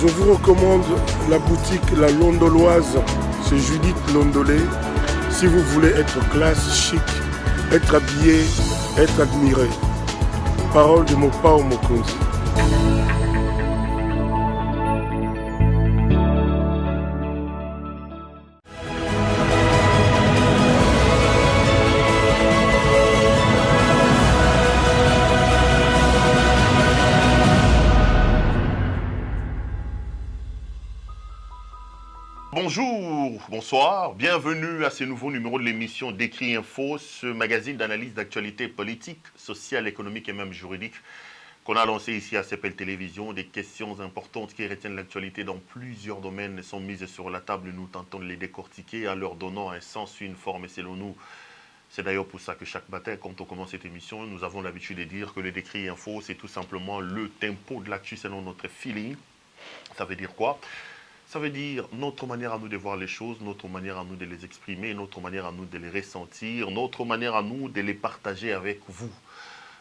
Je vous recommande la boutique La Londoloise chez Judith Londolé. Si vous voulez être classe, chic, être habillé, être admiré. Parole de Mopao Mokonzi. Bonjour, bonsoir, bienvenue à ce nouveau numéro de l'émission Décrit Info, ce magazine d'analyse d'actualité politique, sociale, économique et même juridique qu'on a lancé ici à CPL Télévision. Des questions importantes qui retiennent l'actualité dans plusieurs domaines sont mises sur la table. Nous tentons de les décortiquer en leur donnant un sens, une forme et selon nous. C'est d'ailleurs pour ça que chaque matin, quand on commence cette émission, nous avons l'habitude de dire que le Décrit Info, c'est tout simplement le tempo de l'actu selon notre feeling. Ça veut dire quoi ? Ça veut dire notre manière à nous de voir les choses, notre manière à nous de les exprimer, notre manière à nous de les ressentir, notre manière à nous de les partager avec vous.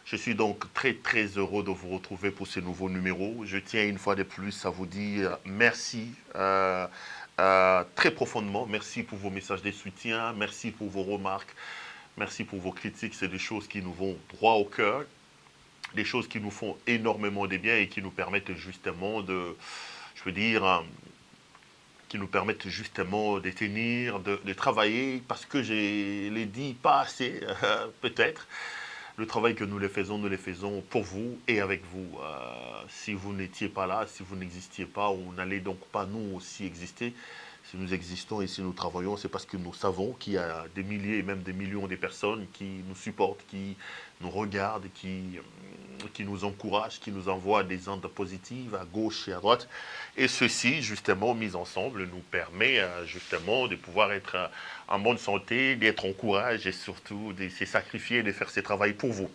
Je suis donc très très heureux de vous retrouver pour ce nouveau numéro. Je tiens une fois de plus à vous dire merci très profondément. Merci pour vos messages de soutien, merci pour vos remarques, merci pour vos critiques. C'est des choses qui nous vont droit au cœur, des choses qui nous font énormément de bien et qui nous permettent justement de, je veux dire, qui nous permettent justement de tenir, de travailler, parce que je l'ai dit pas assez, peut-être. Le travail que nous le faisons pour vous et avec vous. Si vous n'étiez pas là, si vous n'existiez pas, on n'allait donc pas nous aussi exister. Si nous existons et si nous travaillons, c'est parce que nous savons qu'il y a des milliers et même des millions de personnes qui nous supportent, qui nous regardent, qui nous encouragent, qui nous envoient des ondes positives à gauche et à droite. Et ceci, justement, mis ensemble, nous permet justement de pouvoir être en bonne santé, d'être en courage et surtout de se sacrifier, de faire ce travail pour vous.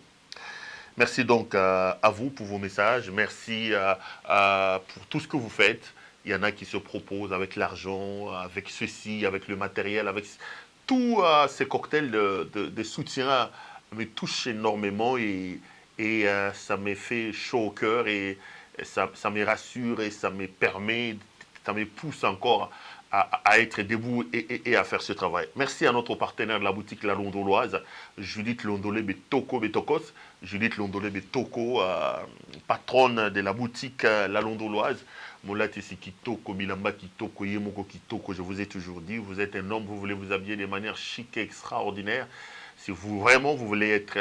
Merci donc à vous pour vos messages. Merci pour tout ce que vous faites. Il y en a qui se proposent avec l'argent, avec ceci, avec le matériel, avec tous ces cocktails de soutien me touchent énormément et ça me fait chaud au cœur et ça me rassure et ça me permet, ça me pousse encore à être debout et à faire ce travail. Merci à notre partenaire de la boutique La Londoloise, Judith Londolé Betoko Betokos. Judith Londolé Betoko, patronne de la boutique La Londoloise. Molatisi Kitoko, Milamba Kitoko, Yemoko Kitoko, je vous ai toujours dit, vous êtes un homme, vous voulez vous habiller de manière chic et extraordinaire. Si vous vraiment vous voulez être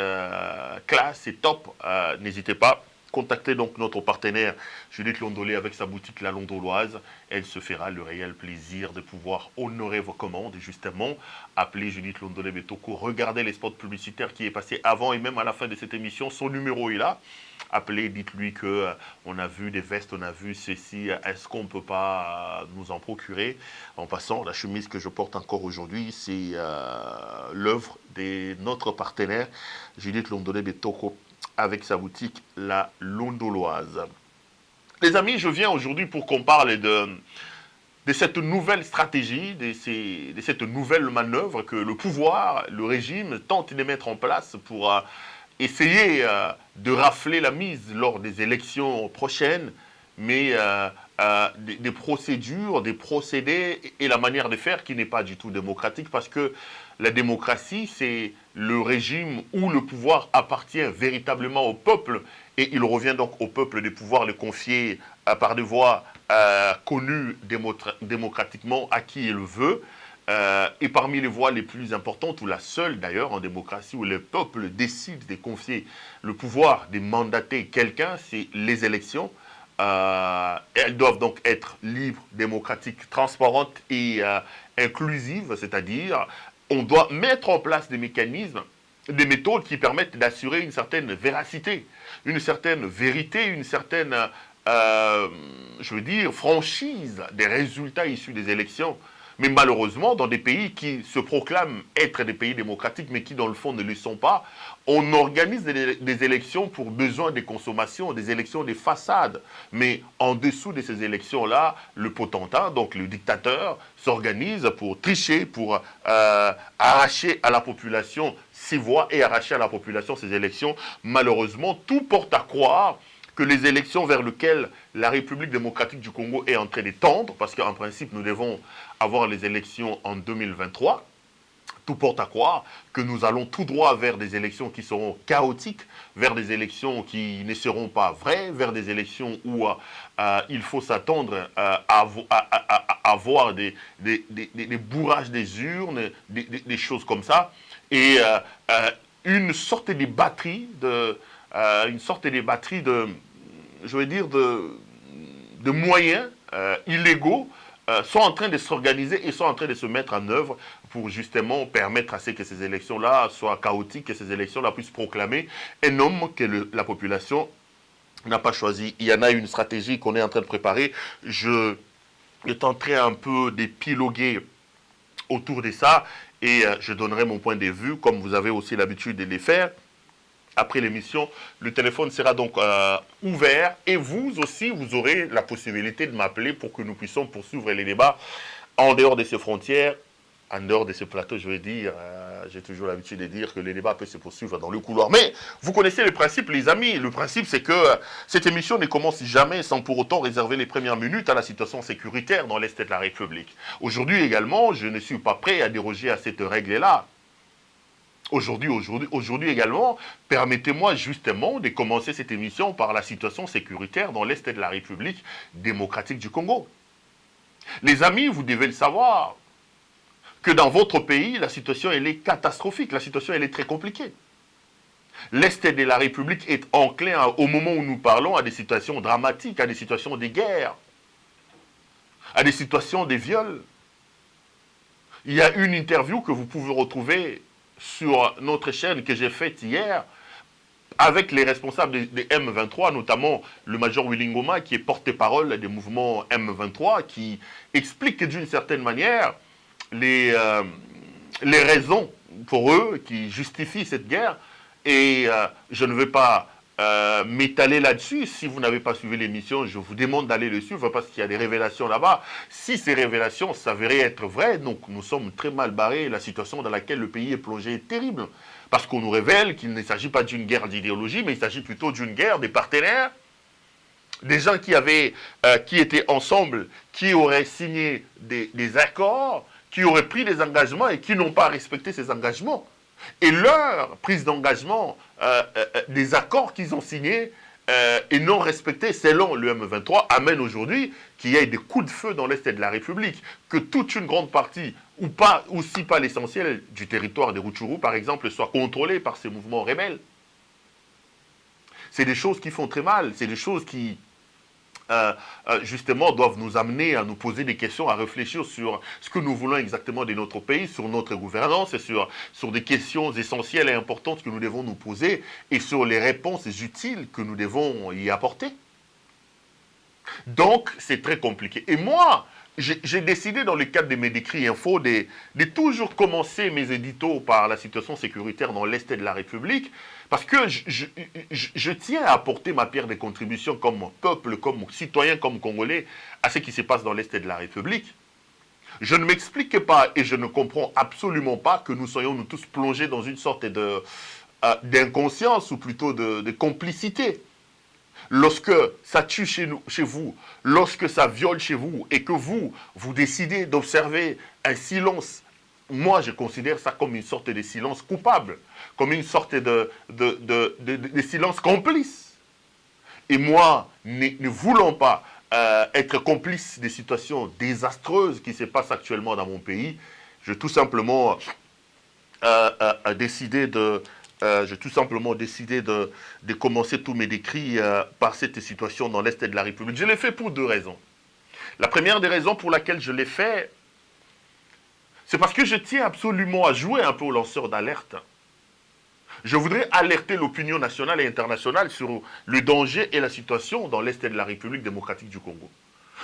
classe et top, n'hésitez pas. Contactez donc notre partenaire Judith Londolé avec sa boutique La Londoloise. Elle se fera le réel plaisir de pouvoir honorer vos commandes. Et justement, appelez Judith Londolé Betoko. Regardez les spots publicitaires qui est passé avant et même à la fin de cette émission. Son numéro est là. Appelez, dites-lui qu'on a vu des vestes, on a vu ceci. Est-ce qu'on ne peut pas nous en procurer? En passant, la chemise que je porte encore aujourd'hui, c'est l'œuvre de notre partenaire Judith Londolé Betoko, avec sa boutique La Londoloise. Les amis, je viens aujourd'hui pour qu'on parle de cette nouvelle stratégie, de cette nouvelle manœuvre que le pouvoir, le régime tente de mettre en place pour essayer de rafler la mise lors des élections prochaines, mais des procédures, des procédés et la manière de faire qui n'est pas du tout démocratique, parce que la démocratie, c'est le régime où le pouvoir appartient véritablement au peuple, et il revient donc au peuple de pouvoir le confier par des voies connues démocratiquement à qui il veut. Et parmi les voies les plus importantes, ou la seule d'ailleurs en démocratie, où le peuple décide de confier le pouvoir, de mandater quelqu'un, c'est les élections. Elles doivent donc être libres, démocratiques, transparentes et inclusives, c'est-à-dire on doit mettre en place des mécanismes, des méthodes qui permettent d'assurer une certaine véracité, une certaine vérité, une certaine, je veux dire, franchise des résultats issus des élections. Mais malheureusement, dans des pays qui se proclament être des pays démocratiques, mais qui dans le fond ne le sont pas, on organise des élections pour besoin des consommations, des élections des façades. Mais en dessous de ces élections-là, le potentat, donc le dictateur, s'organise pour tricher, pour arracher à la population ses voix et arracher à la population ses élections. Malheureusement, tout porte à croire que les élections vers lesquelles la République démocratique du Congo est en train de tendre, parce qu'en principe, nous devons avoir les élections en 2023, tout porte à croire que nous allons tout droit vers des élections qui seront chaotiques, vers des élections qui ne seront pas vraies, vers des élections où il faut s'attendre à avoir des bourrages des urnes, des choses comme ça, et une sorte de batterie de, je veux dire, de moyens illégaux sont en train de s'organiser et sont en train de se mettre en œuvre pour justement permettre à ce que ces élections-là soient chaotiques, que ces élections-là puissent proclamer un homme que la population n'a pas choisi. Il y en a une stratégie qu'on est en train de préparer. Je tenterai un peu d'épiloguer autour de ça et je donnerai mon point de vue, comme vous avez aussi l'habitude de les faire. Après l'émission, le téléphone sera donc ouvert et vous aussi, vous aurez la possibilité de m'appeler pour que nous puissions poursuivre les débats en dehors de ces frontières, en dehors de ce plateau, je veux dire, j'ai toujours l'habitude de dire que les débats peuvent se poursuivre dans le couloir. Mais vous connaissez le principe, les amis. Le principe, c'est que cette émission ne commence jamais sans pour autant réserver les premières minutes à la situation sécuritaire dans l'Est de la République. Aujourd'hui également, je ne suis pas prêt à déroger à cette règle-là. Aujourd'hui également, permettez-moi justement de commencer cette émission par la situation sécuritaire dans l'Est de la République démocratique du Congo. Les amis, vous devez le savoir, que dans votre pays, la situation elle est catastrophique, la situation elle est très compliquée. L'Est de la République est enclin, au moment où nous parlons, à des situations dramatiques, à des situations de guerre, à des situations de viols. Il y a une interview que vous pouvez retrouver sur notre chaîne que j'ai faite hier avec les responsables des M23, notamment le major Willingoma qui est porte-parole des mouvements M23, qui explique que d'une certaine manière les raisons pour eux qui justifient cette guerre, et je ne vais pas m'étaler là-dessus. Si vous n'avez pas suivi l'émission, je vous demande d'aller le suivre parce qu'il y a des révélations là-bas. Si ces révélations s'avéraient être vraies, donc nous sommes très mal barrés. La situation dans laquelle le pays est plongé est terrible. Parce qu'on nous révèle qu'il ne s'agit pas d'une guerre d'idéologie, mais il s'agit plutôt d'une guerre des partenaires, des gens qui étaient ensemble, qui auraient signé des accords, qui auraient pris des engagements et qui n'ont pas respecté ces engagements. Et leur prise d'engagement des accords qu'ils ont signés et non respectés selon le M23 amène aujourd'hui qu'il y ait des coups de feu dans l'Est de la République, que toute une grande partie, ou pas, aussi pas l'essentiel du territoire des Rutshuru, par exemple, soit contrôlé par ces mouvements rebelles. C'est des choses qui font très mal, c'est des choses qui justement doivent nous amener à nous poser des questions, à réfléchir sur ce que nous voulons exactement de notre pays, sur notre gouvernance et sur des questions essentielles et importantes que nous devons nous poser et sur les réponses utiles que nous devons y apporter. Donc, c'est très compliqué. Et moi, j'ai décidé dans le cadre de mes décrits info de toujours commencer mes éditos par la situation sécuritaire dans l'Est de la République, parce que je tiens à apporter ma pierre de contribution comme peuple, comme citoyen, comme Congolais, à ce qui se passe dans l'Est de la République. Je ne m'explique pas et je ne comprends absolument pas que nous soyons nous tous plongés dans une sorte d'inconscience ou plutôt de complicité. Lorsque ça tue chez vous, lorsque ça viole chez vous et que vous décidez d'observer un silence, moi je considère ça comme une sorte de silence coupable, comme une sorte de silence complice. Et moi, ne voulant pas être complice des situations désastreuses qui se passent actuellement dans mon pays, j'ai tout simplement décidé de commencer tous mes décrits par cette situation dans l'Est de la République. Je l'ai fait pour deux raisons. La première des raisons pour laquelle je l'ai fait, c'est parce que je tiens absolument à jouer un peu au lanceur d'alerte. Je voudrais alerter l'opinion nationale et internationale sur le danger et la situation dans l'Est de la République démocratique du Congo.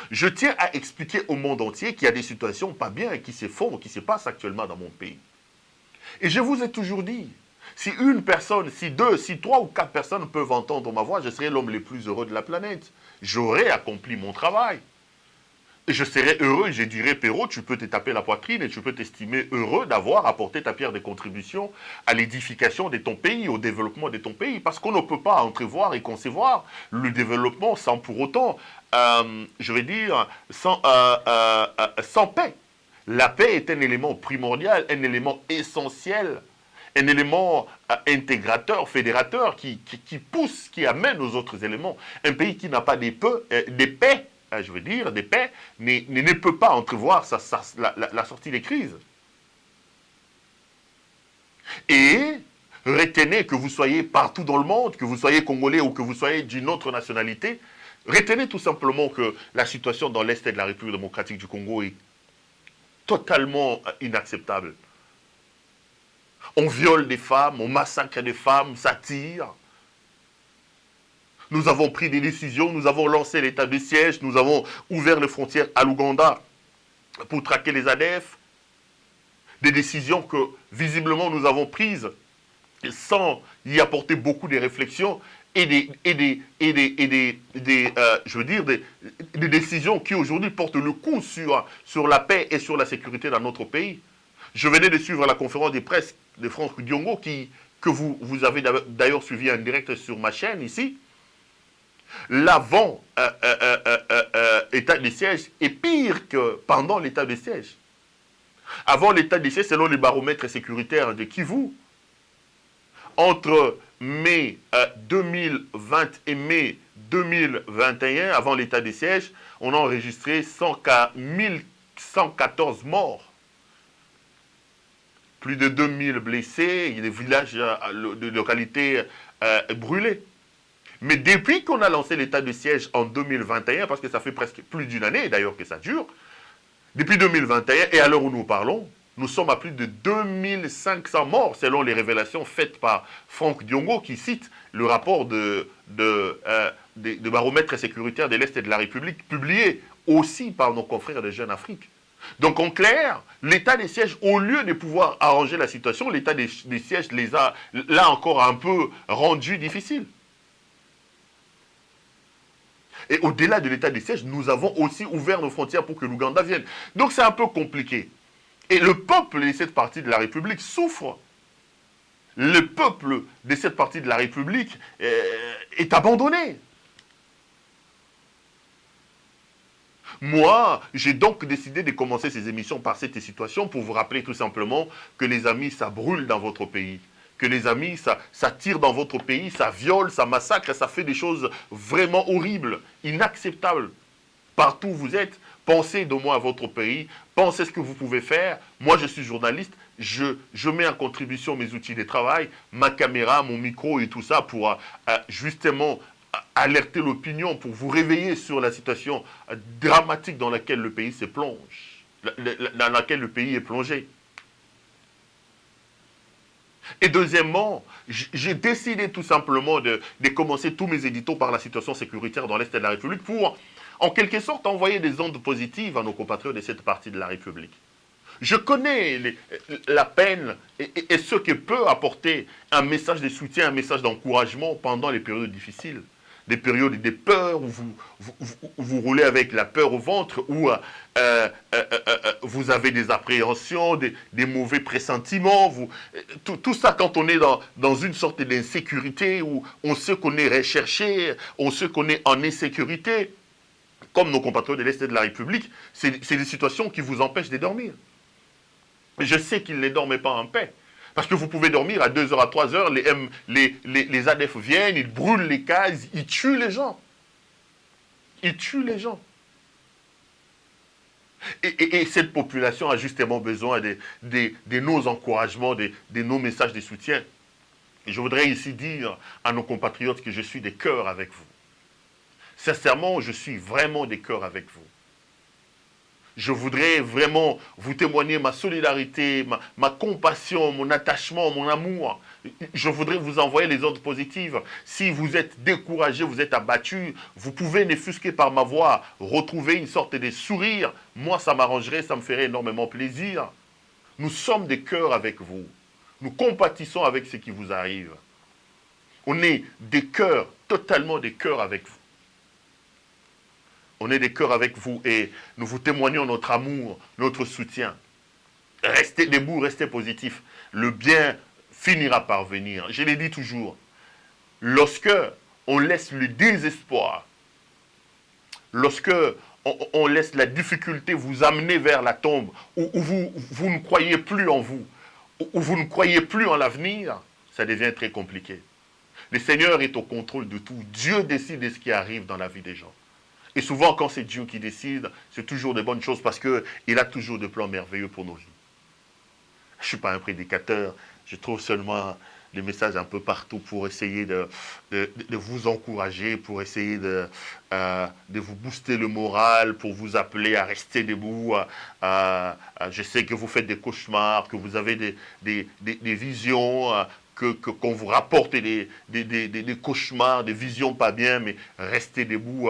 Je tiens à expliquer au monde entier qu'il y a des situations pas bien qui se font, qui se passent actuellement dans mon pays. Et je vous ai toujours dit, si une personne, si deux, si trois ou quatre personnes peuvent entendre ma voix, je serai l'homme le plus heureux de la planète. J'aurai accompli mon travail. je serais heureux, je dirais, Perrault, tu peux te taper la poitrine et tu peux t'estimer heureux d'avoir apporté ta pierre de contribution à l'édification de ton pays, au développement de ton pays. Parce qu'on ne peut pas entrevoir et concevoir le développement sans pour autant, je vais dire, sans paix. La paix est un élément primordial, un élément essentiel, un élément intégrateur, fédérateur qui pousse, qui amène aux autres éléments. Un pays qui n'a pas des paix, je veux dire, des paix, ne peut pas entrevoir la sortie des crises. Et retenez que vous soyez partout dans le monde, que vous soyez congolais ou que vous soyez d'une autre nationalité, retenez tout simplement que la situation dans l'Est de la République démocratique du Congo est totalement inacceptable. On viole des femmes, on massacre des femmes, ça tire. Nous avons pris des décisions, nous avons lancé l'état de siège, nous avons ouvert les frontières à l'Ouganda pour traquer les ADF. Des décisions que, visiblement, nous avons prises sans y apporter beaucoup de réflexions et des décisions qui aujourd'hui portent le coup sur la paix et sur la sécurité dans notre pays. Je venais de suivre la conférence de presse de Franck Diongo que vous avez d'ailleurs suivi en direct sur ma chaîne ici. L'avant état de siège est pire que pendant l'état de siège. Avant l'état de siège, selon les baromètres sécuritaires de Kivu, entre mai 2020 et mai 2021, avant l'état de siège, on a enregistré 1114 morts. Plus de 2000 blessés, il y a des villages de localités brûlés. Mais depuis qu'on a lancé l'état de siège en 2021, parce que ça fait presque plus d'une année d'ailleurs que ça dure, depuis 2021 et à l'heure où nous parlons, nous sommes à plus de 2500 morts selon les révélations faites par Franck Diongo qui cite le rapport de baromètre sécuritaire de l'Est et de la République publié aussi par nos confrères de Jeune Afrique. Donc en clair, l'état des sièges, au lieu de pouvoir arranger la situation, l'état des sièges les a là encore un peu rendus difficiles. Et au-delà de l'état des sièges, nous avons aussi ouvert nos frontières pour que l'Ouganda vienne. Donc c'est un peu compliqué. Et le peuple de cette partie de la République souffre. Le peuple de cette partie de la République est abandonné. Moi, j'ai donc décidé de commencer ces émissions par cette situation pour vous rappeler tout simplement que les amis, ça brûle dans votre pays. Que les amis, ça tire dans votre pays, ça viole, ça massacre, ça fait des choses vraiment horribles, inacceptables. Partout où vous êtes, pensez de moi à votre pays, pensez ce que vous pouvez faire. Moi, je suis journaliste, je mets en contribution mes outils de travail, ma caméra, mon micro et tout ça pour justement alerter l'opinion, pour vous réveiller sur la situation dramatique dans laquelle le pays se plonge, dans laquelle le pays est plongé. Et deuxièmement, j'ai décidé tout simplement de commencer tous mes éditos par la situation sécuritaire dans l'Est de la République pour, en quelque sorte, envoyer des ondes positives à nos compatriotes de cette partie de la République. Je connais la peine et ce que peut apporter un message de soutien, un message d'encouragement pendant les périodes difficiles. Des périodes de peur où vous roulez avec la peur au ventre, où vous avez des appréhensions, des mauvais pressentiments. Tout ça quand on est dans une sorte d'insécurité, où on sait qu'on est recherché, on sait qu'on est en insécurité, comme nos compatriotes de l'Est de la République, c'est des situations qui vous empêchent de dormir. Je sais qu'ils ne dorment pas en paix. Parce que vous pouvez dormir à 2h, à 3h, les ADF viennent, ils brûlent les cases, ils tuent les gens. Ils tuent les gens. Et cette population a justement besoin de nos encouragements, de nos messages de soutien. Et je voudrais ici dire à nos compatriotes que je suis de cœur avec vous. Sincèrement, je suis vraiment de cœur avec vous. Je voudrais vraiment vous témoigner ma solidarité, ma compassion, mon attachement, mon amour. Je voudrais vous envoyer les ondes positives. Si vous êtes découragé, vous êtes abattu, vous pouvez, ne fût-ce que par ma voix, retrouver une sorte de sourire. Moi, ça m'arrangerait, ça me ferait énormément plaisir. Nous sommes de cœur avec vous. Nous compatissons avec ce qui vous arrive. On est des cœurs, totalement des cœurs avec vous. On est des cœurs avec vous et nous vous témoignons notre amour, notre soutien. Restez debout, restez positifs. Le bien finira par venir. Je l'ai dit toujours, lorsque on laisse le désespoir, lorsque on laisse la difficulté vous amener vers la tombe, où vous ne croyez plus en vous, où vous ne croyez plus en l'avenir, ça devient très compliqué. Le Seigneur est au contrôle de tout. Dieu décide de ce qui arrive dans la vie des gens. Et souvent, quand c'est Dieu qui décide, c'est toujours de bonnes choses parce qu'il a toujours des plans merveilleux pour nos vies. Je ne suis pas un prédicateur, je trouve seulement des messages un peu partout pour essayer de vous encourager, pour essayer de vous booster le moral, pour vous appeler à rester debout. Je sais que vous faites des cauchemars, que vous avez des visions, qu'on vous rapporte des cauchemars, des visions pas bien, mais restez debout.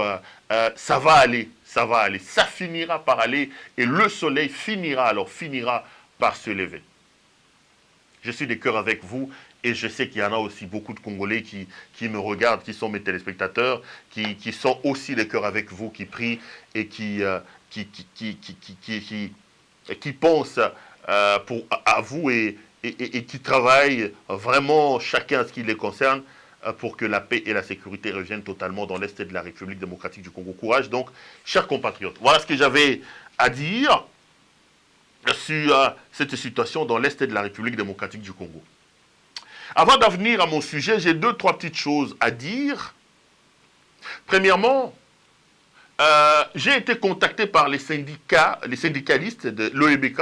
Ça va aller, ça finira par aller et le soleil finira par se lever. Je suis de cœur avec vous et je sais qu'il y en a aussi beaucoup de Congolais qui me regardent, qui sont mes téléspectateurs, qui sont aussi de cœur avec vous, qui prient et qui pensent à vous et qui travaillent vraiment chacun à ce qui les concerne pour que la paix et la sécurité reviennent totalement dans l'Est de la République démocratique du Congo. Courage donc, chers compatriotes. Voilà ce que j'avais à dire sur cette situation dans l'Est de la République démocratique du Congo. Avant d'en venir à mon sujet, j'ai 2-3 petites choses à dire. Premièrement, j'ai été contacté par les syndicalistes de l'OEBK.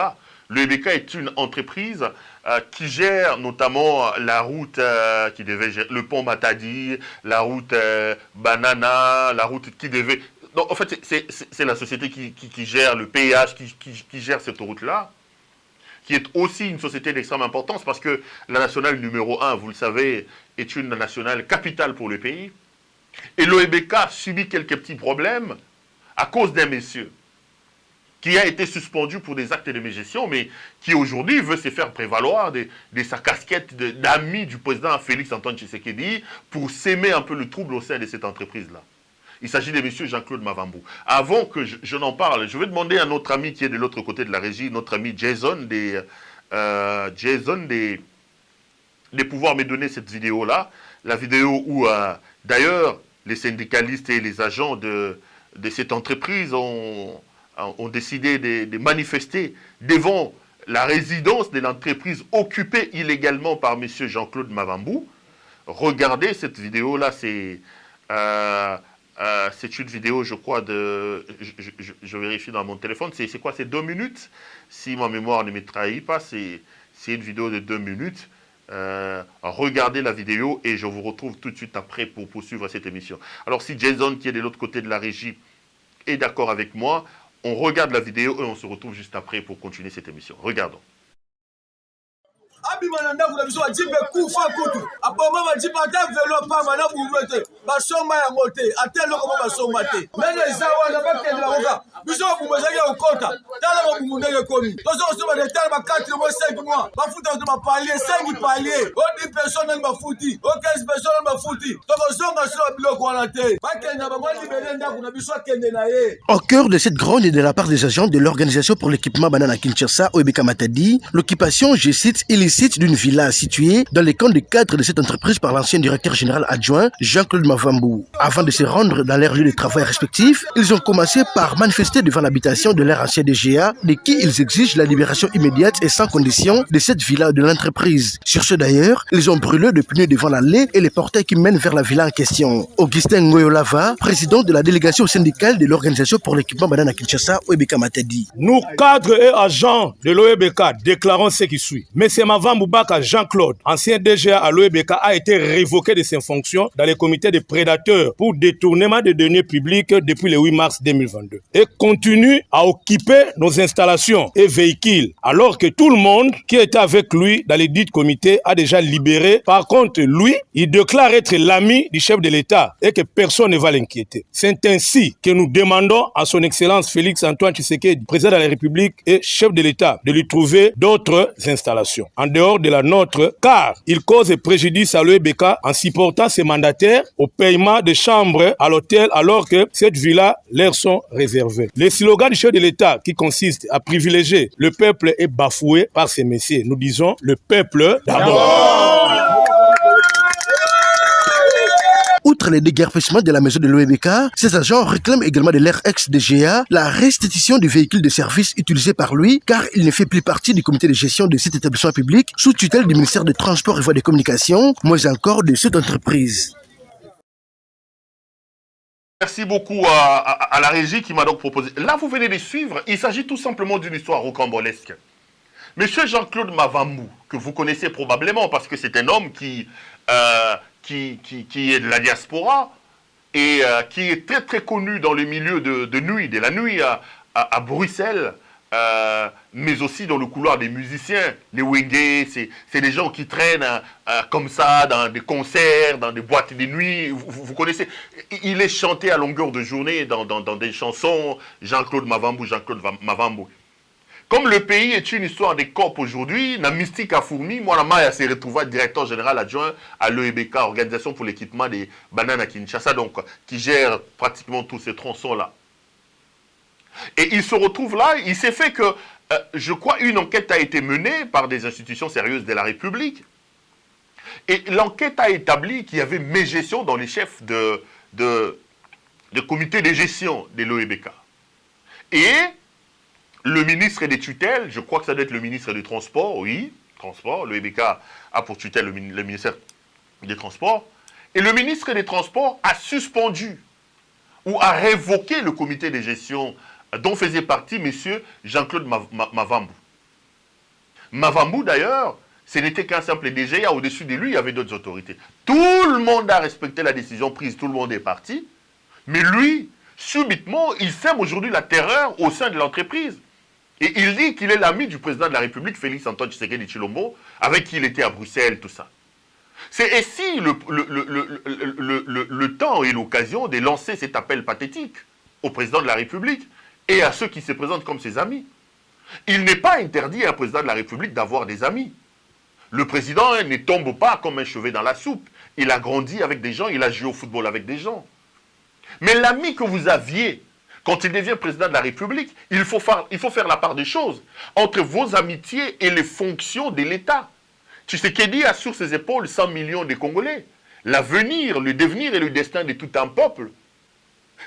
L'OEBK est une entreprise qui gère notamment la route qui devait gérer le pont Matadi, la route Banana, la route qui devait... Donc, en fait, c'est la société qui gère le péage, qui gère cette route-là, qui est aussi une société d'extrême importance parce que la nationale numéro 1, vous le savez, est une nationale capitale pour le pays. Et l'OEBK subit quelques petits problèmes à cause d'un monsieur qui a été suspendu pour des actes de mégestion, mais qui aujourd'hui veut se faire prévaloir de sa casquette d'ami du président Félix Antoine Tshisekedi pour s'aimer un peu le trouble au sein de cette entreprise-là. Il s'agit de M. Jean-Claude Mavambou. Avant que je n'en parle, je vais demander à notre ami qui est de l'autre côté de la régie, notre ami Jason, de pouvoir me donner cette vidéo-là. La vidéo où, d'ailleurs, les syndicalistes et les agents de cette entreprise ont décidé de manifester devant la résidence de l'entreprise occupée illégalement par M. Jean-Claude Mavambou. Regardez cette vidéo-là, c'est une vidéo, je crois, je vérifie dans mon téléphone, c'est quoi, c'est 2 minutes, si ma mémoire ne me trahit pas, c'est une vidéo de 2 minutes. Regardez la vidéo et je vous retrouve tout de suite après pour poursuivre cette émission. Alors si Jason, qui est de l'autre côté de la régie, est d'accord avec moi, on regarde la vidéo et on se retrouve juste après pour continuer cette émission. Regardons. abimana ndaku na biso bajipe kufa kutu apoma bajipe ata velo pamba na buvete basomba yango te ate eloko mo basomba te ndenge eza wana bakende bakoka biso babumu ezalaki ya kokota tala babumu ndenge ekomi tozo kosomba de tala ba 4 mois 5 mois bafuta to bapalier 5 palier o 10 personnes nani bafuti o 15 personnes nani bafuti tokozonga so biloko wana te bakende bango libere ndaku na biso akende na ye. Au cœur de cette gronde et de la part des agents de l'Organisation pour l'équipement Banana Kinshasa, OEBK Matadi, l'occupation, je cite, illicite d'une villa située dans les camps de cadre de cette entreprise par l'ancien directeur général adjoint Jean-Claude Mavambou. Avant de se rendre dans leurs lieux de travail respectifs, ils ont commencé par manifester devant l'habitation de leur ancien DGA, de qui ils exigent la libération immédiate et sans condition de cette villa de l'entreprise. Sur ce d'ailleurs, ils ont brûlé de pneus devant l'allée et les portails qui mènent vers la villa en question. Augustin Ngoyolava, président de la délégation syndicale de l'Organisation pour l'équipement Banana Kinshasa, OEBK Matadi. Nous, cadres et agents de l'OEBK, déclarons ce qui suit. M. Mavambou Baka Jean-Claude, ancien DGA à l'OEBK, a été révoqué de ses fonctions dans les comités de prédateurs pour détournement de deniers publics depuis le 8 mars 2022 et continue à occuper nos installations et véhicules alors que tout le monde qui était avec lui dans les dits comités a déjà libéré. Par contre, lui, il déclare être l'ami du chef de l'État et que personne ne va l'inquiéter. C'est ainsi que nous demandons à son Excellence Félix Antoine Tshisekedi, président de la République et chef de l'État, de lui trouver d'autres installations. En dehors de la nôtre, car il cause préjudice à l'OEBK en supportant ses mandataires au paiement de chambres à l'hôtel alors que cette villa leur sont réservées. Le slogan du chef de l'État qui consiste à privilégier le peuple est bafoué par ces messieurs. Nous disons le peuple d'abord. Outre les déguerpissements de la maison de l'OEBK, ces agents réclament également de leur ex-DGA la restitution du véhicule de service utilisé par lui, car il ne fait plus partie du comité de gestion de cet établissement public sous tutelle du ministère des Transports et Voies de Communication, moins encore de cette entreprise. Merci beaucoup à la régie qui m'a donc proposé. Là, vous venez de suivre, il s'agit tout simplement d'une histoire rocambolesque. Monsieur Jean-Claude Mavambou, que vous connaissez probablement parce que c'est un homme qui est de la diaspora et qui est très très connu dans le milieu de nuit, de la nuit à Bruxelles, mais aussi dans le couloir des musiciens. Les Wenge, c'est des gens qui traînent comme ça dans des concerts, dans des boîtes de nuit. Vous connaissez, il est chanté à longueur de journée dans des chansons, Jean-Claude Mavambou, Jean-Claude Mavambou. Comme le pays est une histoire des COP aujourd'hui, la mystique a fourmi. Moi, la Maya s'est retrouvé directeur général adjoint à l'OEBK, Organisation pour l'équipement des bananes à Kinshasa, donc qui gère pratiquement tous ces tronçons-là. Et il se retrouve là, il s'est fait que, je crois, une enquête a été menée par des institutions sérieuses de la République. Et l'enquête a établi qu'il y avait mégestion dans les chefs de comité de gestion de l'OEBK. Et le ministre des tutelles, je crois que ça doit être le ministre des Transports, oui, Transport, l'OEBK a pour tutelle le ministère des Transports, et le ministre des Transports a suspendu ou a révoqué le comité de gestion dont faisait partie M. Jean-Claude Mavambou. Mavambou, d'ailleurs, ce n'était qu'un simple DGA, au-dessus de lui, il y avait d'autres autorités. Tout le monde a respecté la décision prise, tout le monde est parti, mais lui, subitement, il sème aujourd'hui la terreur au sein de l'entreprise. Et il dit qu'il est l'ami du président de la République, Félix Antoine Tshisekedi Tshilombo, avec qui il était à Bruxelles, tout ça. C'est ainsi le temps et l'occasion de lancer cet appel pathétique au président de la République et à ceux qui se présentent comme ses amis. Il n'est pas interdit à un président de la République d'avoir des amis. Le président ne tombe pas comme un chevet dans la soupe. Il a grandi avec des gens, il a joué au football avec des gens. Mais l'ami que vous aviez, quand il devient président de la République, il faut faire la part des choses entre vos amitiés et les fonctions de l'État. Tshisekedi a sur ses épaules 100 millions de Congolais. L'avenir, le devenir et le destin de tout un peuple.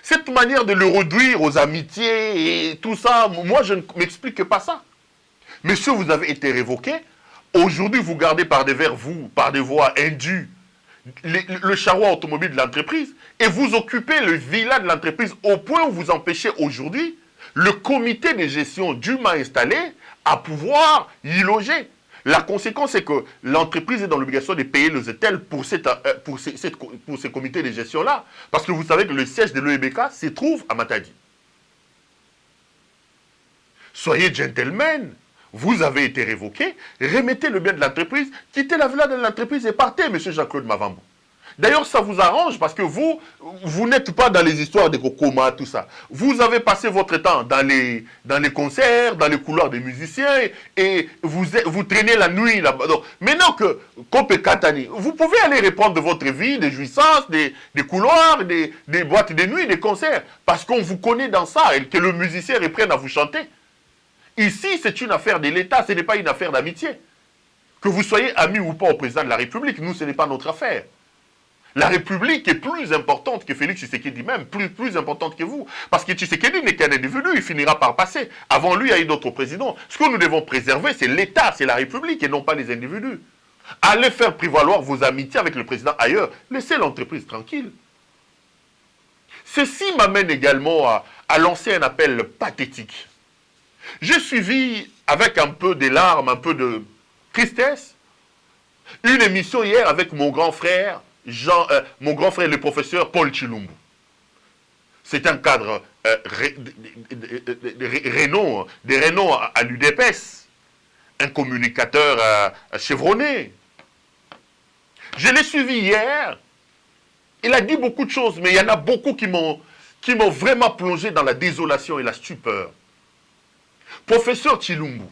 Cette manière de le réduire aux amitiés et tout ça, moi je ne m'explique pas ça. Monsieur, vous avez été révoqué. Aujourd'hui, vous gardez par des voies indues, le charroi automobile de l'entreprise et vous occupez le villa de l'entreprise au point où vous empêchez aujourd'hui le comité de gestion dûment installé à pouvoir y loger. La conséquence, c'est que l'entreprise est dans l'obligation de payer les hôtels pour ces comités de gestion-là. Parce que vous savez que le siège de l'OEBK se trouve à Matadi. Soyez gentlemen. Vous avez été révoqué, remettez le bien de l'entreprise, quittez la villa de l'entreprise et partez, M. Jean-Claude Mavambou. D'ailleurs, ça vous arrange parce que vous n'êtes pas dans les histoires de Kokoma, tout ça. Vous avez passé votre temps dans les concerts, dans les couloirs des musiciens et vous traînez la nuit là-bas. Maintenant que Kopé Katani, vous pouvez aller répondre de votre vie, des jouissances, des couloirs, des boîtes de nuit, des concerts, parce qu'on vous connaît dans ça et que le musicien reprenne à vous chanter. Ici, c'est une affaire de l'État, ce n'est pas une affaire d'amitié. Que vous soyez ami ou pas au président de la République, nous, ce n'est pas notre affaire. La République est plus importante que Félix Tshisekedi même, plus importante que vous. Parce que Tshisekedi n'est qu'un individu, il finira par passer. Avant lui, il y a eu d'autres présidents. Ce que nous devons préserver, c'est l'État, c'est la République et non pas les individus. Allez faire prévaloir vos amitiés avec le président ailleurs. Laissez l'entreprise tranquille. Ceci m'amène également à lancer un appel pathétique. J'ai suivi avec un peu de larmes, un peu de tristesse, une émission hier avec mon grand frère, le professeur Paul Tshilombo. C'est un cadre des rénoms à l'UDPS, un communicateur chevronné. Je l'ai suivi hier, il a dit beaucoup de choses, mais il y en a beaucoup qui m'ont vraiment plongé dans la désolation et la stupeur. Professeur Tshilombo,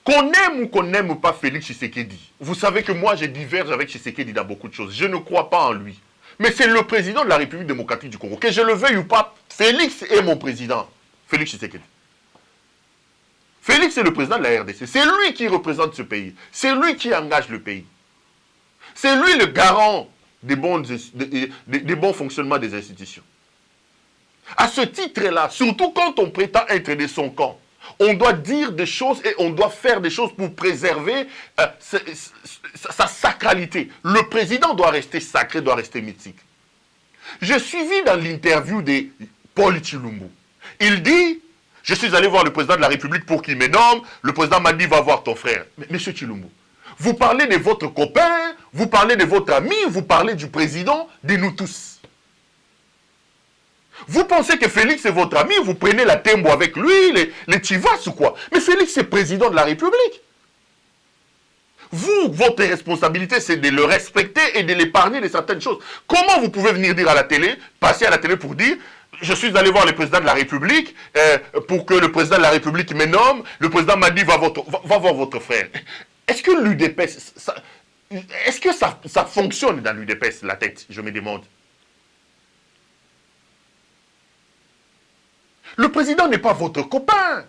Qu'on aime ou qu'on n'aime pas Félix Tshisekedi, vous savez que moi, je diverge avec Tshisekedi dans beaucoup de choses. Je ne crois pas en lui. Mais c'est le président de la République démocratique du Congo. Que je le veuille ou pas, Félix est mon président. Félix Tshisekedi. Félix est le président de la RDC. C'est lui qui représente ce pays. C'est lui qui engage le pays. C'est lui le garant des bons fonctionnements des institutions. À ce titre-là, surtout quand on prétend être de son camp, on doit dire des choses et on doit faire des choses pour préserver sa sacralité. Le président doit rester sacré, doit rester mythique. J'ai suivi dans l'interview de Paul Tshilumbu. Il dit, je suis allé voir le président de la République pour qu'il me nomme. Le président m'a dit, va voir ton frère. Mais monsieur Tshilumbu, vous parlez de votre copain, vous parlez de votre ami, vous parlez du président, de nous tous. Vous pensez que Félix est votre ami, vous prenez la tembo avec lui, les Chivas ou quoi? Mais Félix est président de la République. Vous, votre responsabilité, c'est de le respecter et de l'épargner de certaines choses. Comment vous pouvez venir dire à la télé, passer à la télé pour dire, je suis allé voir le président de la République, pour que le président de la République me nomme, le président m'a dit, va voir votre frère. Est-ce que l'UDPS, est-ce que ça fonctionne dans l'UDPS, la tête, je me demande? Le président n'est pas votre copain.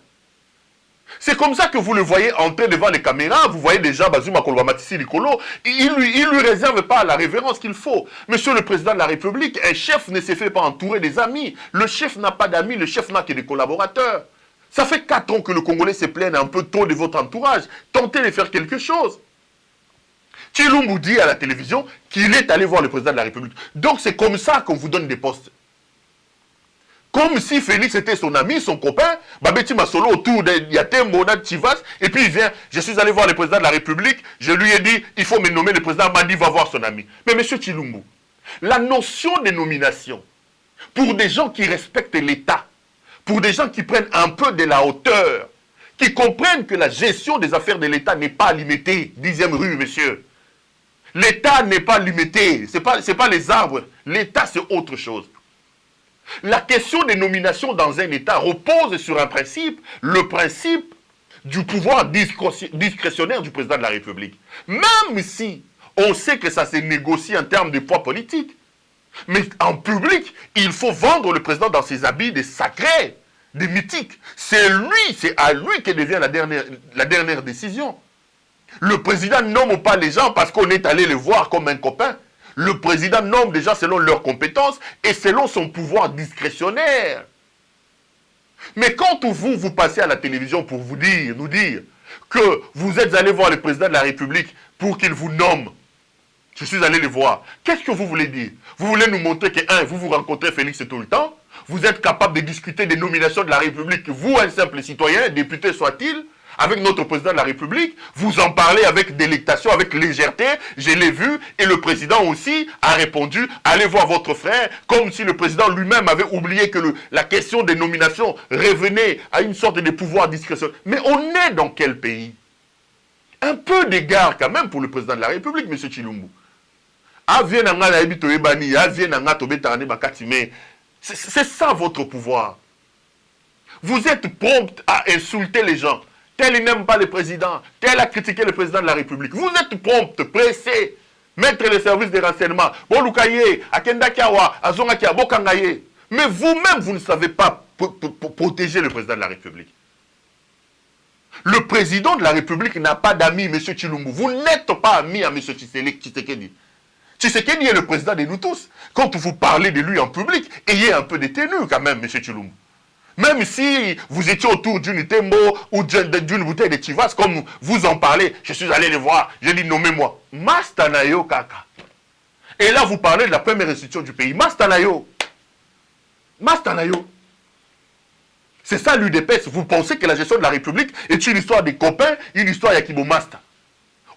C'est comme ça que vous le voyez entrer devant les caméras, vous voyez déjà Bazoum Kolwa Matissi Likolo, il lui réserve pas la révérence qu'il faut. Monsieur le président de la République, un chef ne se fait pas entourer des amis. Le chef n'a pas d'amis, le chef n'a que des collaborateurs. Ça fait 4 ans que le Congolais se plaigne un peu trop de votre entourage. Tentez de faire quelque chose. Tshilumbu dit à la télévision qu'il est allé voir le président de la République. Donc c'est comme ça qu'on vous donne des postes. Comme si Félix était son ami, son copain, Babeti Masolo autour de Yatembo, Chivas, et puis il vient, je suis allé voir le président de la République, je lui ai dit, il faut me nommer, le président m'a dit, va voir son ami. Mais monsieur Tshilumbu, la notion de nomination, pour des gens qui respectent l'État, pour des gens qui prennent un peu de la hauteur, qui comprennent que la gestion des affaires de l'État n'est pas limitée, 10e rue, monsieur. L'État n'est pas limité, c'est pas les arbres, l'État c'est autre chose. La question des nominations dans un État repose sur un principe, le principe du pouvoir discrétionnaire du président de la République. Même si on sait que ça se négocie en termes de poids politique, mais en public, il faut vendre le président dans ses habits de sacrés, de mythiques. C'est à lui que devient la dernière décision. Le président nomme pas les gens parce qu'on est allé les voir comme un copain. Le président nomme déjà selon leurs compétences et selon son pouvoir discrétionnaire. Mais quand vous passez à la télévision pour nous dire que vous êtes allé voir le président de la République pour qu'il vous nomme, je suis allé le voir, qu'est-ce que vous voulez dire? Vous voulez nous montrer que, vous rencontrez Félix tout le temps, vous êtes capable de discuter des nominations de la République, vous, un simple citoyen, député soit-il, avec notre président de la République, vous en parlez avec délectation, avec légèreté, je l'ai vu, et le président aussi a répondu, allez voir votre frère, comme si le président lui-même avait oublié que la question des nominations revenait à une sorte de pouvoir discrétionnaire. Mais on est dans quel pays? Un peu d'égard quand même pour le président de la République, M. Tshilumbu. C'est ça votre pouvoir. Vous êtes prompt à insulter les gens. Tel il n'aime pas le président, tel a critiqué le président de la République. Vous êtes prompt, pressé, mettre les services de renseignement. Mais vous-même, vous ne savez pas protéger le président de la République. Le président de la République n'a pas d'amis, M. Tshilumbu. Vous n'êtes pas ami à M. Tshisekedi. Tshisekedi est le président de nous tous. Quand vous parlez de lui en public, ayez un peu de tenue quand même, M. Tshilumbu. Même si vous étiez autour d'une tembo ou d'une bouteille de Chivas, comme vous en parlez, je suis allé les voir, j'ai dit nommez-moi. Mastanayo Kaka. Et là, vous parlez de la première institution du pays. Mastanayo. Mastanayo. C'est ça l'UDPS. Vous pensez que la gestion de la République est une histoire des copains, une histoire Yakibo Masta.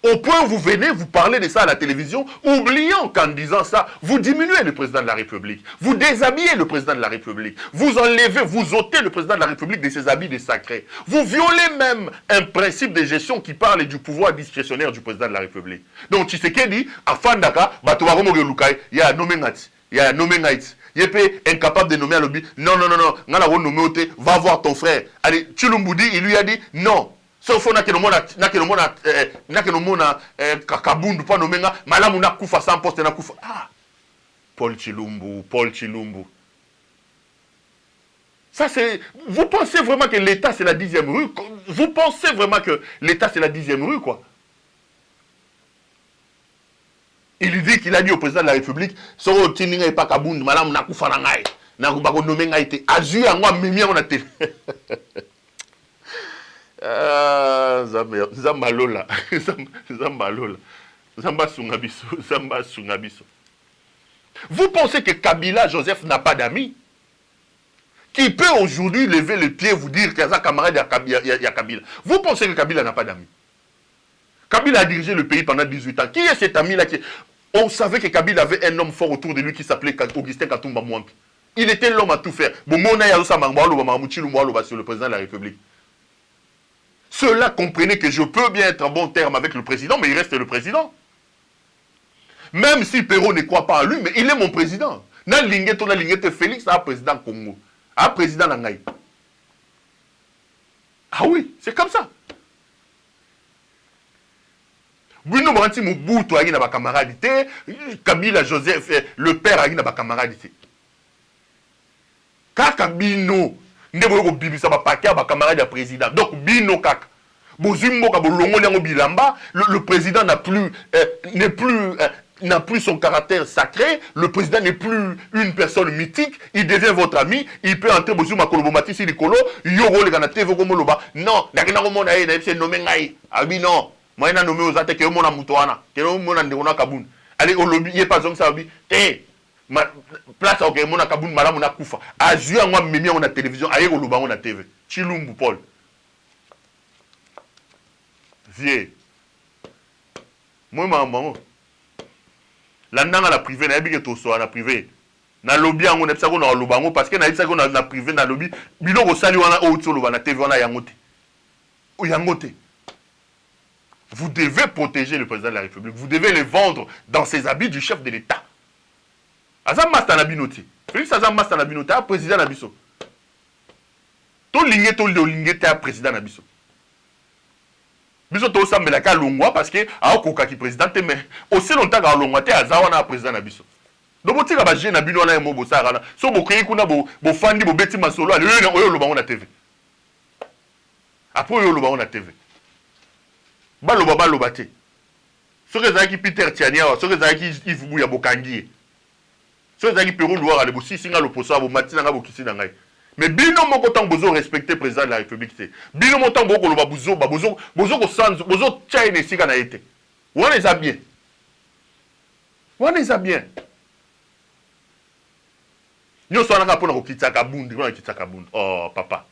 Au point où vous venez, vous parlez de ça à la télévision, oubliant qu'en disant ça, vous diminuez le président de la République. Vous déshabillez le président de la République. Vous enlevez, vous ôtez le président de la République de ses habits de sacré. Vous violez même un principe de gestion qui parle du pouvoir discrétionnaire du président de la République. Donc, Tshisekedi, à Fandaka, il y a nommé Ngati. Il y a nommé Ngati. Il est incapable de nommer à lobby. Non. Va voir ton frère. Allez, Tshilumbu dit, il lui a dit, non. Sauf on a que le mona Kabundu pas nommé malamu na kufa sans poste na kufa. Ah, Paul Chilumbu. Ça c'est. Vous pensez vraiment que l'État c'est la 10e rue? Vous pensez vraiment que l'État c'est la 10e rue, quoi? Il dit qu'il a dit au président de la République, so tininga et pas Kabundu malamu na kufa na ngai. Na kubako nommé ngai te. Azu ya ngwa mimi on a te. Zambalola. Zamba Sungabiso. Vous pensez que Kabila Joseph n'a pas d'amis? Qui peut aujourd'hui lever le pied vous dire qu'il y a un camarade il y a Kabila? Vous pensez que Kabila n'a pas d'amis? Kabila a dirigé le pays pendant 18 ans. Qui est cet ami-là? On savait que Kabila avait un homme fort autour de lui qui s'appelait Augustin Katumba Mwampi. Il était l'homme à tout faire. Sur le président de la République. Ceux-là comprenaient que je peux bien être en bon terme avec le président, mais il reste le président. Même si Perrault ne croit pas en lui, mais il est mon président. Na Linguette Félix a président Congo. A président Langaï. Ah oui, c'est comme ça. Bruno Moranti Mobutu a ba camaradité, Kabila Joseph, le père a ba camaradité. Kaka Bino, ndebo bibisa ba paquet ba camarade président. Donc Bino kaka. Le président n'a plus son caractère sacré, le président n'est plus une personne mythique, il devient votre ami, il peut entrer au Makolobomati si Nicolo, Yogo le Ganate, Vogomoloba. Non, c'est nommé Ngai. Ah oui, non. Moi, je nommé aux attaques, mon amoutoana, que mon andéona Kaboun. Allez, au lobby, il n'y a pas homme, ça va place au Kémona Kaboun, Madame Nakoufa. A joué à moi, Mimi, on a télévision, aïe, au Loba, on a TV. Chilumbu Paul. Vieux. Moi, maman. Là-dedans, la privée, n'a pas tout ça, la privée. Na lobby, on a besoin de l'obango parce que na besoin de la privée, na lobby. Bilo ko sali wana o tsolo na TV wana yangote. O yangote. Vous devez protéger le président de la République. Vous devez le vendre dans ses habits du chef de l'État. Azam Masta na binoté. Félix Azam Masta na binoté, président na biso. To lingé président na biso. Biso to sambela ka longwa parce que a okoka ki président mais aussi longtemps ka longwa te azawa na président na biso. Donc botika ba je na bino na mo bosara na so bokoyi kuna bo fandi bo beti masolo ale oyo lo bango na TV. Après oyo lo bango na TV. Baloba te. Soki ezalaki Peter Tiania, soki ezalaki Yves Bouya Bokangi. Soki ezalaki Perrault Louara le bosi singa loposo abo matina nga bokisi na ngai. Mais bino moko tant bozo respecter président de la République te. Bino moko tant boko loba bozo ko sanzo bozo tchaine esika na été. Wana eza bien. Wana eza bien. Nyo so na pona ko kitaka bundi, ko kitaka bundi. Oh papa.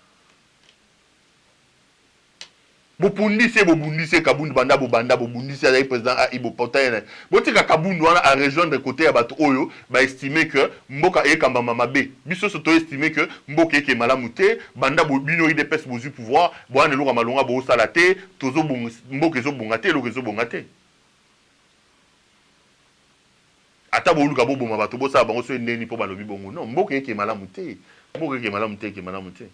Bobundise Kabundu banda bobundise avec président a Ibo Potene. Botika Kabundu wana a rejoindre côté ya bato oyo ba estimer que mboka e kamba mabe. Biso soto estimer que mboka e ke malamu te, banda bino ide pes bozu pouvoir, boane loka malonga bo salate, tozo mboka ezo bongate, lo ezo bongate. Ata bo luka bo boma bato bo sa bango so neni po balobi bongo. Non, mboka e ke malamu te. Mboka e ke malamu te.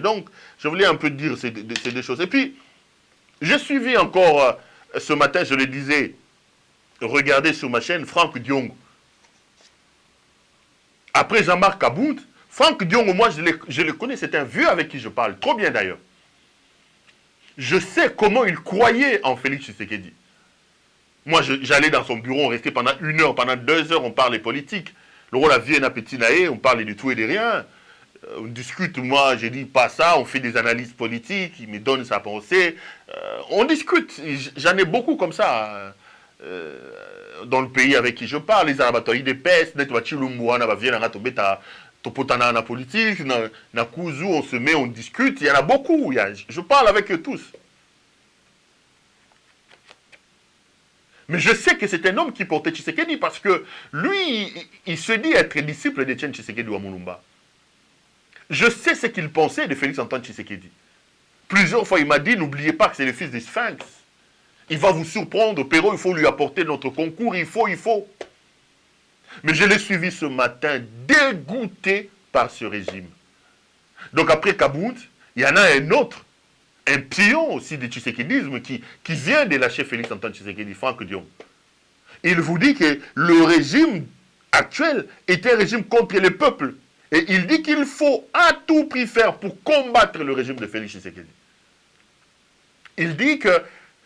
Donc, je voulais un peu dire ces deux choses. Et puis, j'ai suivi encore ce matin, je le disais, regardez sur ma chaîne, Franck Diongo. Après Jean-Marc Kabound, Franck Diongo, moi, je le connais, c'est un vieux avec qui je parle, trop bien d'ailleurs. Je sais comment il croyait en Félix Tshisekedi. Moi, j'allais dans son bureau, on restait pendant 1 heure, pendant 2 heures, on parlait politique. Le rôle à Vienne Petinae, on parlait du tout et de rien. On discute, moi j'ai dit pas ça, on fait des analyses politiques, il me donne sa pensée, on discute, j'en ai beaucoup comme ça dans le pays avec qui je parle, les arabatoi des pestes, net wachilumbuana, viennent à tobeta, topotana na politique, na kuzu, on se met, on discute, il y en a beaucoup, je parle avec eux tous. Mais je sais que c'est un homme qui portait Tshisekedi parce que lui, il se dit être disciple d'Etienne Tshisekedi ou Mulumba. Je sais ce qu'il pensait de Félix Antoine Tshisekedi. Plusieurs fois, il m'a dit, n'oubliez pas que c'est le fils du Sphinx. Il va vous surprendre, Perrault, il faut lui apporter notre concours, il faut. Mais je l'ai suivi ce matin, dégoûté par ce régime. Donc après Kabound, il y en a un autre, un pion aussi du tshisekidisme qui vient de lâcher Félix Antoine Tshisekedi, Franck Dion. Il vous dit que le régime actuel est un régime contre le peuple. Et il dit qu'il faut à tout prix faire pour combattre le régime de Félix Tshisekedi. Il dit que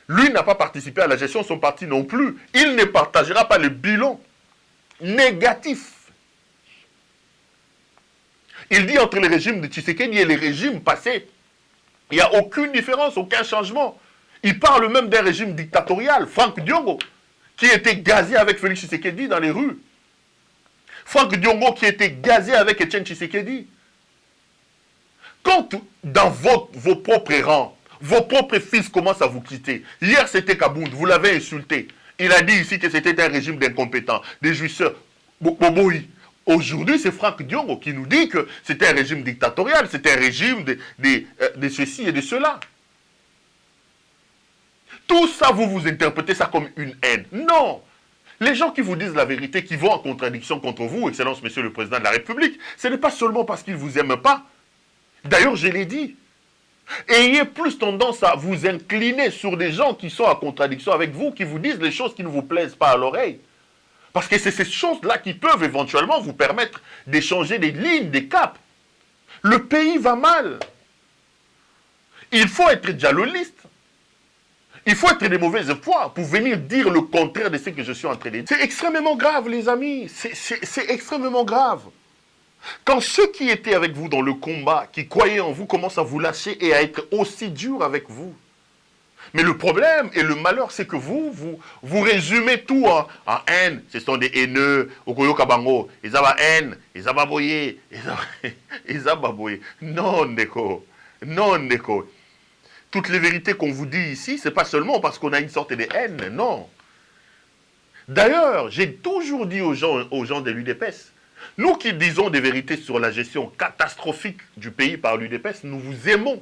lui n'a pas participé à la gestion de son parti non plus. Il ne partagera pas le bilan négatif. Il dit entre les régimes de Tshisekedi et les régimes passés, il n'y a aucune différence, aucun changement. Il parle même d'un régime dictatorial, Franck Diongo, qui était gazé avec Félix Tshisekedi dans les rues. Franck Diongo qui était gazé avec Etienne Tshisekedi. Quand dans vos propres rangs, vos propres fils commencent à vous quitter. Hier c'était Kabound, vous l'avez insulté. Il a dit ici que c'était un régime d'incompétents, des jouisseurs. Boboï. Aujourd'hui, c'est Franck Diongo qui nous dit que c'était un régime dictatorial, c'était un régime de ceci et de cela. Tout ça, vous interprétez ça comme une haine. Non. Les gens qui vous disent la vérité, qui vont en contradiction contre vous, Excellence Monsieur le Président de la République, ce n'est pas seulement parce qu'ils ne vous aiment pas. D'ailleurs, je l'ai dit. Ayez plus tendance à vous incliner sur des gens qui sont en contradiction avec vous, qui vous disent les choses qui ne vous plaisent pas à l'oreille. Parce que c'est ces choses-là qui peuvent éventuellement vous permettre d'échanger des lignes, des caps. Le pays va mal. Il faut être dialoliste. Il faut être de mauvais foi pour venir dire le contraire de ce que je suis en train de dire. C'est extrêmement grave, les amis. C'est extrêmement grave. Quand ceux qui étaient avec vous dans le combat, qui croyaient en vous, commencent à vous lâcher et à être aussi durs avec vous. Mais le problème et le malheur, c'est que vous résumez tout en haine. Ce sont des haineux. Okoyo Kabango. Ils ont la haine. Ils ont baboyé. Ils ont baboyé. Non, Neko. Non, Neko. Toutes les vérités qu'on vous dit ici, ce n'est pas seulement parce qu'on a une sorte de haine. Non. D'ailleurs, j'ai toujours dit aux gens de l'UDPS, nous qui disons des vérités sur la gestion catastrophique du pays par l'UDPS, nous vous aimons.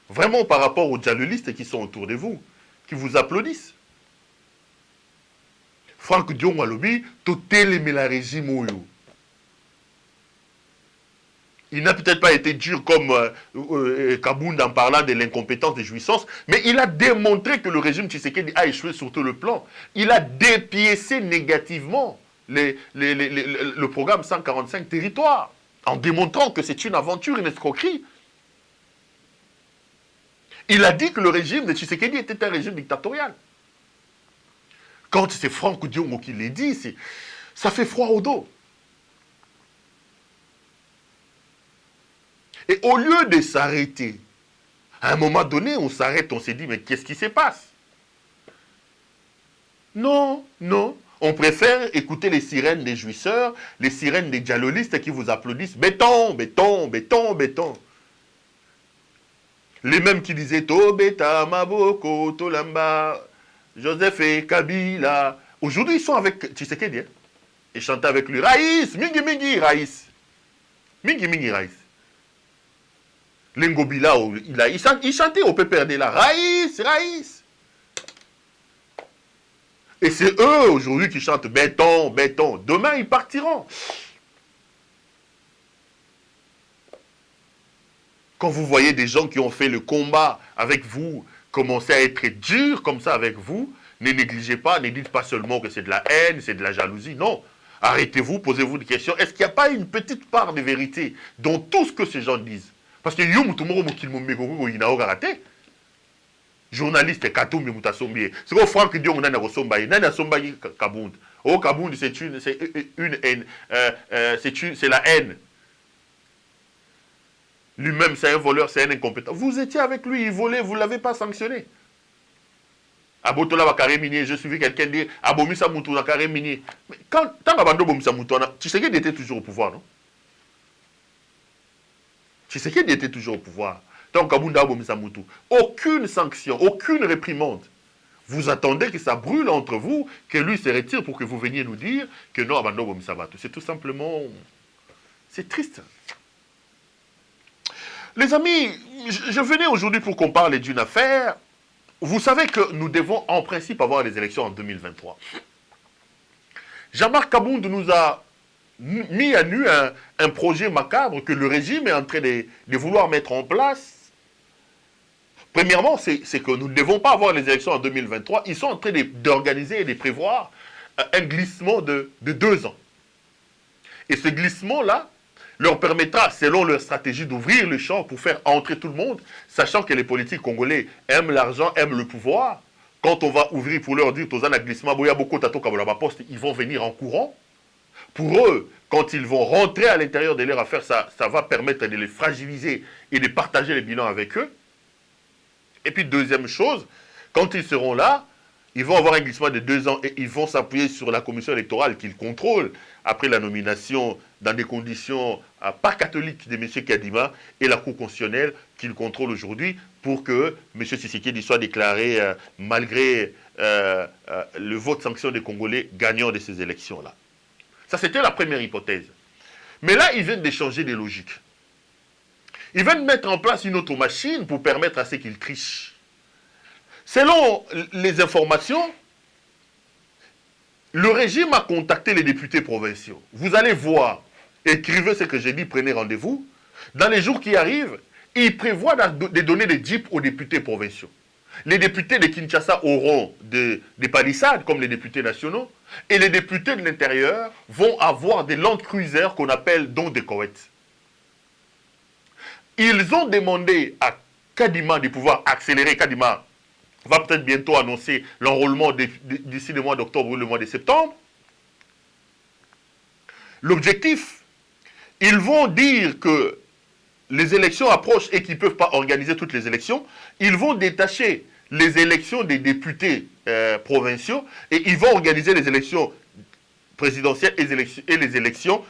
Vraiment par rapport aux dialogistes qui sont autour de vous, qui vous applaudissent. Franck Dion Walobi, totel la régime oyo. Il n'a peut-être pas été dur comme Kabound en parlant de l'incompétence des jouissances, mais il a démontré que le régime Tshisekedi a échoué sur tout le plan. Il a dépiécé négativement le programme 145 territoires, en démontrant que c'est une aventure, une escroquerie. Il a dit que le régime de Tshisekedi était un régime dictatorial. Quand c'est Franck Diongo qui l'a dit, ça fait froid au dos. Et au lieu de s'arrêter, à un moment donné, on s'arrête, on s'est dit, mais qu'est-ce qui se passe? Non, non. On préfère écouter les sirènes des jouisseurs, les sirènes des dialogistes qui vous applaudissent. Béton, béton, béton, béton. Les mêmes qui disaient Tobeta, Maboko, Tolamba, Joseph et Kabila. Aujourd'hui, ils sont avec Tshisekedi. Hein? Ils chantent avec lui. Raïs, Mingi Mingi Raïs. Mingi Mingi Raïs. Lengobila, il chantait au PPRD là. Raïs, Raïs. Et c'est eux aujourd'hui qui chantent béton, béton. Demain, ils partiront. Quand vous voyez des gens qui ont fait le combat avec vous, commencer à être durs comme ça avec vous, ne négligez pas, ne dites pas seulement que c'est de la haine, c'est de la jalousie. Non. Arrêtez-vous, posez-vous des questions. Est-ce qu'il n'y a pas une petite part de vérité dans tout ce que ces gens disent? Parce que journaliste Katumbi Mutasombi. C'est quoi Franck Dion Nana Rosombaye? Nana Sombaye Kabound. Oh, Kabound, c'est la haine. Lui-même, c'est un voleur, c'est un incompétent. Vous étiez avec lui, il volait, vous ne l'avez pas sanctionné. Abotola va carré minier, je suivi quelqu'un dire Abomisa Moutou va carré minier. Mais quand Abando Bomisa Moutou, Tshisekedi était toujours au pouvoir, non? Tshisekedi était toujours au pouvoir. Donc, Kabunda Bomisa Moutou. Aucune sanction, aucune réprimande. Vous attendez que ça brûle entre vous, que lui se retire pour que vous veniez nous dire que non, Abando Bomisa Moutou. C'est tout simplement. C'est triste. Les amis, je venais aujourd'hui pour qu'on parle d'une affaire. Vous savez que nous devons en principe avoir les élections en 2023. Jean-Marc Kabound nous a mis à nu un projet macabre que le régime est en train de vouloir mettre en place. Premièrement, c'est que nous ne devons pas avoir les élections en 2023. Ils sont en train d'organiser et de prévoir un glissement de 2 ans. Et ce glissement-là leur permettra, selon leur stratégie, d'ouvrir le champ pour faire entrer tout le monde, sachant que les politiques congolais aiment l'argent, aiment le pouvoir. Quand on va ouvrir pour leur dire « Tozana glissement, boya beaucoup tato kabolaba poste », ils vont venir en courant. Pour eux, quand ils vont rentrer à l'intérieur de leur affaire, ça va permettre de les fragiliser et de partager les bilans avec eux. Et puis, deuxième chose, quand ils seront là, ils vont avoir un glissement de 2 ans et ils vont s'appuyer sur la commission électorale qu'ils contrôlent après la nomination dans des conditions pas catholiques de M. Kadima et la Cour constitutionnelle qu'ils contrôlent aujourd'hui pour que M. Tshisekedi soit déclaré, malgré le vote sanction des Congolais, gagnant de ces élections-là. Ça, c'était la première hypothèse. Mais là, ils viennent d'échanger des logiques. Ils viennent mettre en place une autre machine pour permettre à ceux qu'ils trichent. Selon les informations, le régime a contacté les députés provinciaux. Vous allez voir, écrivez ce que j'ai dit, prenez rendez-vous. Dans les jours qui arrivent, ils prévoient de donner des jeeps aux députés provinciaux. Les députés de Kinshasa auront des palissades, comme les députés nationaux, et les députés de l'intérieur vont avoir des Land Cruiser qu'on appelle donc des Koweït. Ils ont demandé à Kadima de pouvoir accélérer. Kadima va peut-être bientôt annoncer l'enrôlement d'ici le mois d'octobre ou le mois de septembre. L'objectif, ils vont dire que les élections approchent et qu'ils ne peuvent pas organiser toutes les élections. Ils vont détacher les élections des députés provinciaux et ils vont organiser les élections présidentielles et les élections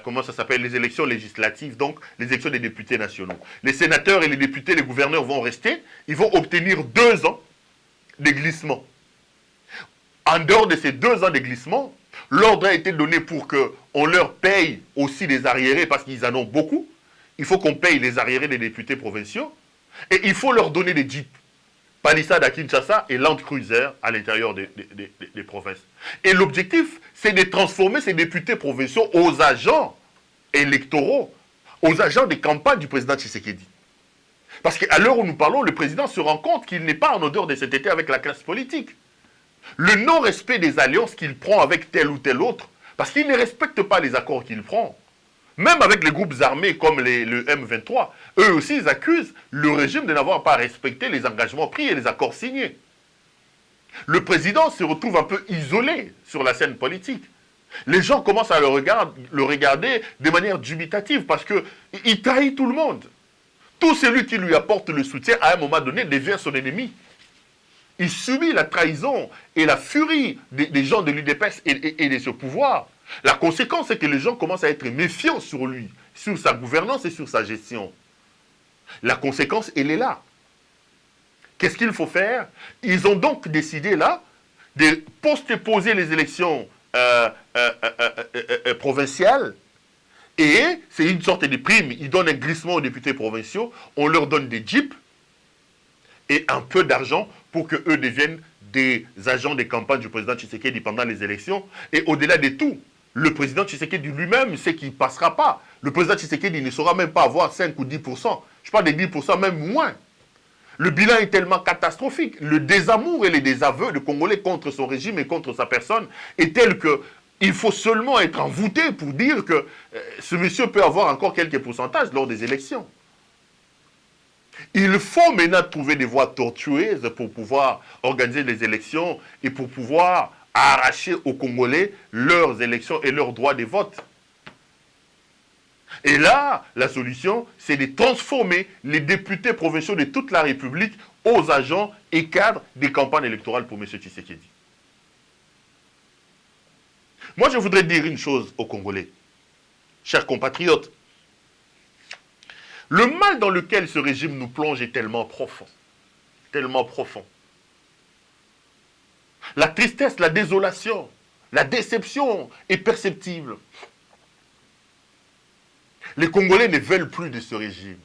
comment ça s'appelle, les élections législatives, donc les élections des députés nationaux. Les sénateurs et les députés, les gouverneurs vont rester, ils vont obtenir 2 ans de glissement. En dehors de ces 2 ans de glissement, l'ordre a été donné pour qu'on leur paye aussi des arriérés, parce qu'ils en ont beaucoup. Il faut qu'on paye les arriérés des députés provinciaux, et il faut leur donner des jeeps. Palissade à Kinshasa et Land Cruiser à l'intérieur des provinces. Et l'objectif, c'est de transformer ces députés provinciaux aux agents électoraux, aux agents de campagne du président Tshisekedi. Parce qu'à l'heure où nous parlons, le président se rend compte qu'il n'est pas en odeur de cet été avec la classe politique. Le non-respect des alliances qu'il prend avec tel ou tel autre, parce qu'il ne respecte pas les accords qu'il prend. Même avec les groupes armés comme le M23, eux aussi ils accusent le régime de n'avoir pas respecté les engagements pris et les accords signés. Le président se retrouve un peu isolé sur la scène politique. Les gens commencent à le regarder de manière dubitative parce qu'il trahit tout le monde. Tout celui qui lui apporte le soutien à un moment donné devient son ennemi. Il subit la trahison et la furie des gens de l'UDPS et de ce pouvoir. La conséquence, c'est que les gens commencent à être méfiants sur lui, sur sa gouvernance et sur sa gestion. La conséquence, elle est là. Qu'est-ce qu'il faut faire? Ils ont donc décidé là de poster les élections provinciales et c'est une sorte de prime. Ils donnent un glissement aux députés provinciaux, on leur donne des jeeps et un peu d'argent pour qu'eux deviennent des agents de campagne du président Tshisekedi pendant les élections. Et au-delà de tout, le président Tshisekedi lui-même sait qu'il ne passera pas. Le président Tshisekedi ne saura même pas avoir 5 ou 10%. Je parle de 10%, même moins. Le bilan est tellement catastrophique. Le désamour et les désaveux de Congolais contre son régime et contre sa personne est tel qu'il faut seulement être envoûté pour dire que ce monsieur peut avoir encore quelques pourcentages lors des élections. Il faut maintenant trouver des voies tortueuses pour pouvoir organiser les élections et pour pouvoir arracher aux Congolais leurs élections et leurs droits de vote. Et là, la solution, c'est de transformer les députés provinciaux de toute la République aux agents et cadres des campagnes électorales pour M. Tshisekedi. Moi, je voudrais dire une chose aux Congolais, chers compatriotes. Le mal dans lequel ce régime nous plonge est tellement profond. Tellement profond. La tristesse, la désolation, la déception est perceptible. Les Congolais ne veulent plus de ce régime.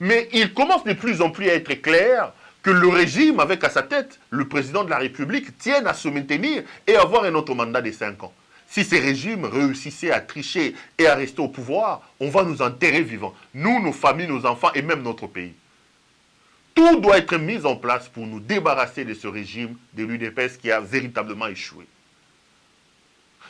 Mais il commence de plus en plus à être clair que le régime, avec à sa tête le président de la République, tienne à se maintenir et avoir un autre mandat de 5 ans. Si ces régimes réussissaient à tricher et à rester au pouvoir, on va nous enterrer vivants. Nous, nos familles, nos enfants et même notre pays. Tout doit être mis en place pour nous débarrasser de ce régime de l'UDPS qui a véritablement échoué.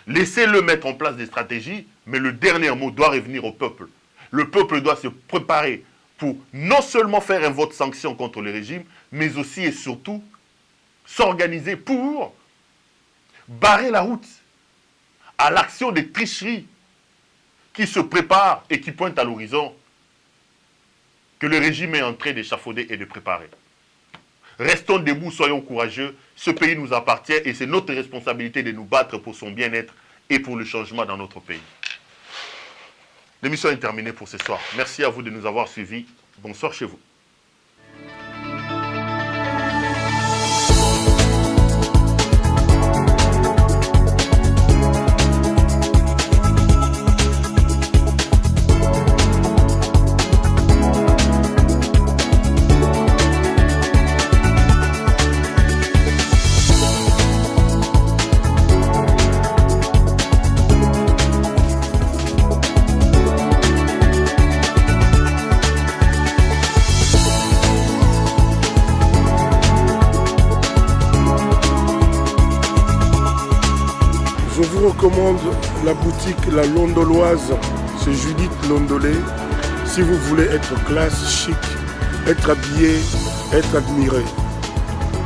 Laissez-le mettre en place des stratégies, mais le dernier mot doit revenir au peuple. Le peuple doit se préparer pour non seulement faire un vote sanction contre le régime, mais aussi et surtout s'organiser pour barrer la route à l'action des tricheries qui se préparent et qui pointent à l'horizon que le régime est en train d'échafauder et de préparer. Restons debout, soyons courageux. Ce pays nous appartient et c'est notre responsabilité de nous battre pour son bien-être et pour le changement dans notre pays. L'émission est terminée pour ce soir. Merci à vous de nous avoir suivis. Bonsoir chez vous. Je vous recommande la boutique La Londoloise chez Judith Londolé. Si vous voulez être classe, chic, être habillé, être admiré.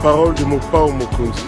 Parole de Mopao Mokonzi.